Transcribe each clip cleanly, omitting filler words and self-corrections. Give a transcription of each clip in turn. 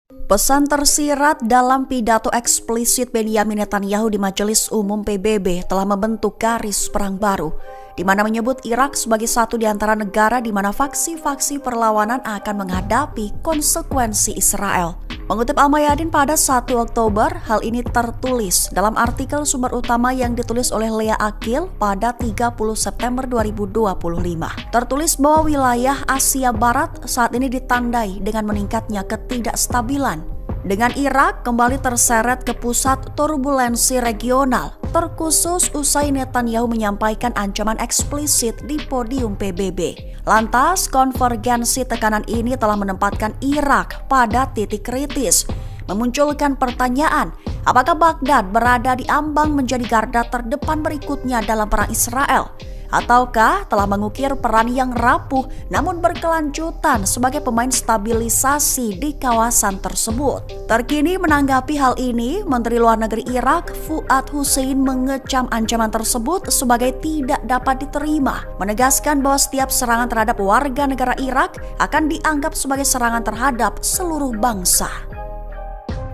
Pesan tersirat dalam pidato eksplisit Benyamin Netanyahu di Majelis Umum PBB telah membentuk garis perang baru, di mana menyebut Irak sebagai satu di antara negara di mana faksi-faksi perlawanan akan menghadapi konsekuensi Israel. Mengutip Al-Mayadin pada 1 Oktober, hal ini tertulis dalam artikel sumber utama yang ditulis oleh Lea Akil pada 30 September 2025. Tertulis bahwa wilayah Asia Barat saat ini ditandai dengan meningkatnya ketidakstabilan, dengan Irak kembali terseret ke pusat turbulensi regional, terkhusus usai Netanyahu menyampaikan ancaman eksplisit di podium PBB. Lantas, konvergensi tekanan ini telah menempatkan Irak pada titik kritis, memunculkan pertanyaan, apakah Baghdad berada di ambang menjadi garda terdepan berikutnya dalam perang Israel? Ataukah telah mengukir peran yang rapuh namun berkelanjutan sebagai pemain stabilisasi di kawasan tersebut? Terkini menanggapi hal ini, Menteri Luar Negeri Irak Fuad Hussein mengecam ancaman tersebut sebagai tidak dapat diterima, menegaskan bahwa setiap serangan terhadap warga negara Irak akan dianggap sebagai serangan terhadap seluruh bangsa.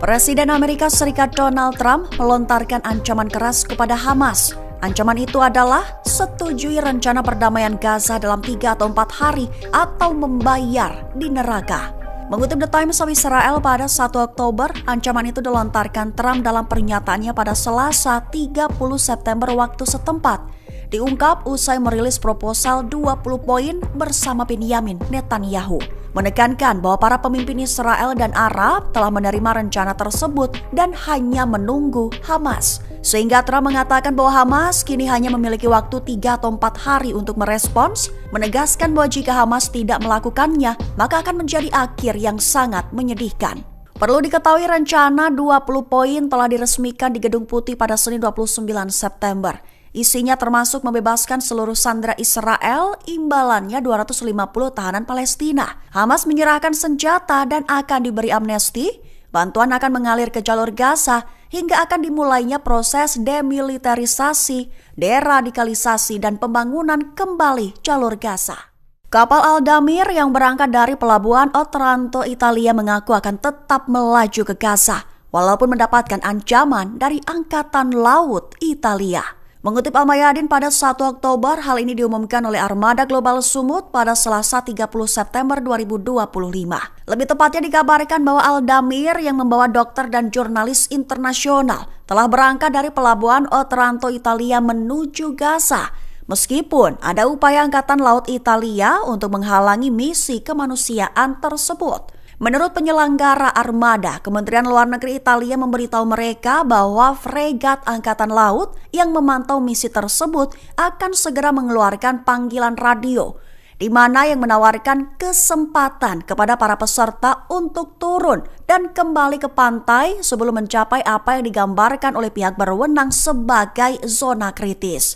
Presiden Amerika Serikat Donald Trump melontarkan ancaman keras kepada Hamas. Ancaman itu adalah setujui rencana perdamaian Gaza dalam 3 atau 4 hari atau membayar di neraka. Mengutip The Times of Israel pada 1 Oktober, ancaman itu dilontarkan Trump dalam pernyataannya pada Selasa 30 September waktu setempat. Diungkap usai merilis proposal 20 poin bersama Benyamin Netanyahu, menekankan bahwa para pemimpin Israel dan Arab telah menerima rencana tersebut dan hanya menunggu Hamas. Sehingga Trump mengatakan bahwa Hamas kini hanya memiliki waktu 3 atau 4 hari untuk merespons, menegaskan bahwa jika Hamas tidak melakukannya, maka akan menjadi akhir yang sangat menyedihkan. Perlu diketahui rencana 20 poin telah diresmikan di Gedung Putih pada Senin 29 September. Isinya termasuk membebaskan seluruh sandera Israel, imbalannya 250 tahanan Palestina. Hamas menyerahkan senjata dan akan diberi amnesti. Bantuan akan mengalir ke jalur Gaza hingga akan dimulainya proses demilitarisasi, deradikalisasi, dan pembangunan kembali jalur Gaza. Kapal Al-Damir yang berangkat dari pelabuhan Otranto, Italia mengaku akan tetap melaju ke Gaza, walaupun mendapatkan ancaman dari Angkatan Laut Italia. Mengutip Al-Mayadin pada 1 Oktober, hal ini diumumkan oleh Armada Global Sumut pada Selasa 30 September 2025. Lebih tepatnya dikabarkan bahwa Al-Damir yang membawa dokter dan jurnalis internasional telah berangkat dari pelabuhan Otranto, Italia menuju Gaza. Meskipun ada upaya Angkatan Laut Italia untuk menghalangi misi kemanusiaan tersebut. Menurut penyelenggara Armada, Kementerian Luar Negeri Italia memberitahu mereka bahwa fregat Angkatan Laut yang memantau misi tersebut akan segera mengeluarkan panggilan radio, di mana yang menawarkan kesempatan kepada para peserta untuk turun dan kembali ke pantai sebelum mencapai apa yang digambarkan oleh pihak berwenang sebagai zona kritis.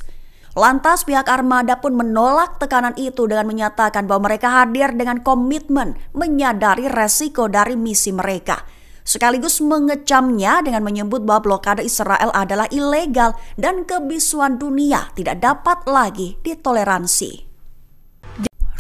Lantas pihak Armada pun menolak tekanan itu dengan menyatakan bahwa mereka hadir dengan komitmen menyadari resiko dari misi mereka. Sekaligus mengecamnya dengan menyebut bahwa blokade Israel adalah ilegal dan kebisuan dunia tidak dapat lagi ditoleransi.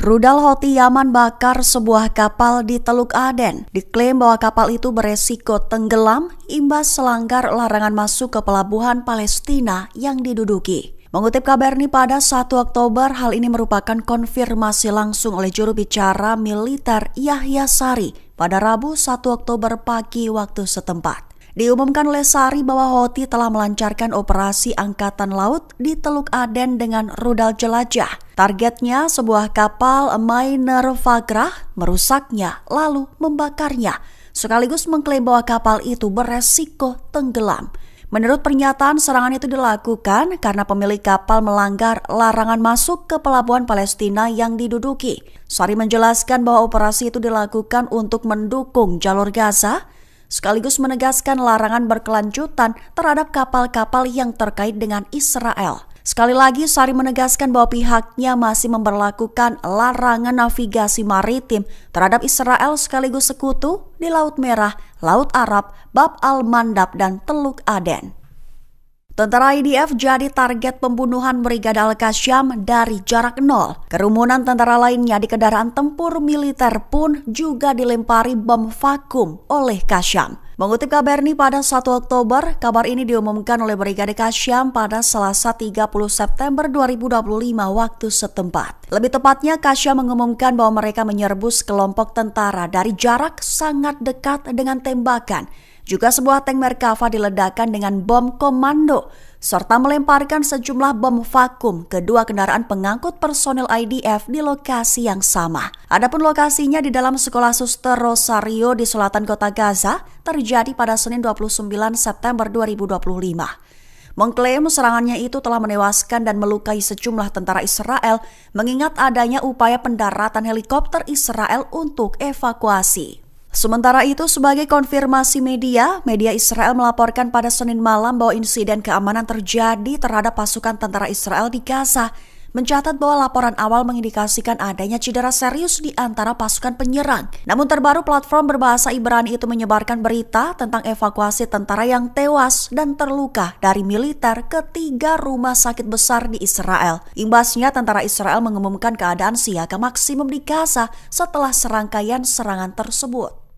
Rudal Houthi Yaman bakar sebuah kapal di Teluk Aden. Diklaim bahwa kapal itu beresiko tenggelam imbas selanggar larangan masuk ke pelabuhan Palestina yang diduduki. Mengutip Kabarni pada 1 Oktober, hal ini merupakan konfirmasi langsung oleh juru bicara militer Yahya Sari pada Rabu 1 Oktober pagi waktu setempat. Diumumkan oleh Sari bahwa Houthi telah melancarkan operasi Angkatan Laut di Teluk Aden dengan rudal jelajah. Targetnya sebuah kapal Miner Fagrah merusaknya lalu membakarnya, sekaligus mengklaim bahwa kapal itu beresiko tenggelam. Menurut pernyataan, serangan itu dilakukan karena pemilik kapal melanggar larangan masuk ke pelabuhan Palestina yang diduduki. Sari menjelaskan bahwa operasi itu dilakukan untuk mendukung jalur Gaza, sekaligus menegaskan larangan berkelanjutan terhadap kapal-kapal yang terkait dengan Israel. Sekali lagi, Sari menegaskan bahwa pihaknya masih memberlakukan larangan navigasi maritim terhadap Israel sekaligus sekutu di Laut Merah, Laut Arab, Bab al-Mandab, dan Teluk Aden. Tentara IDF jadi target pembunuhan Brigada Al-Qasyam dari jarak nol. Kerumunan tentara lainnya di kendaraan tempur militer pun juga dilempari bom vakum oleh Qasyam. Mengutip KBRI pada 1 Oktober, kabar ini diumumkan oleh Brigade Qasyam pada Selasa 30 September 2025 waktu setempat. Lebih tepatnya, Qasyam mengumumkan bahwa mereka menyerbu kelompok tentara dari jarak sangat dekat dengan tembakan. Juga sebuah tank Merkava diledakkan dengan bom komando, serta melemparkan sejumlah bom vakum ke dua kendaraan pengangkut personel IDF di lokasi yang sama. Adapun lokasinya di dalam sekolah suster Rosario di selatan kota Gaza terjadi pada Senin 29 September 2025. Mengklaim serangannya itu telah menewaskan dan melukai sejumlah tentara Israel mengingat adanya upaya pendaratan helikopter Israel untuk evakuasi. Sementara itu, sebagai konfirmasi media Israel melaporkan pada Senin malam bahwa insiden keamanan terjadi terhadap pasukan tentara Israel di Gaza, mencatat bahwa laporan awal mengindikasikan adanya cedera serius di antara pasukan penyerang. Namun terbaru platform berbahasa Ibrani itu menyebarkan berita tentang evakuasi tentara yang tewas dan terluka dari militer ke 3 rumah sakit besar di Israel. Imbasnya, tentara Israel mengumumkan keadaan siaga maksimum di Gaza setelah serangkaian serangan tersebut.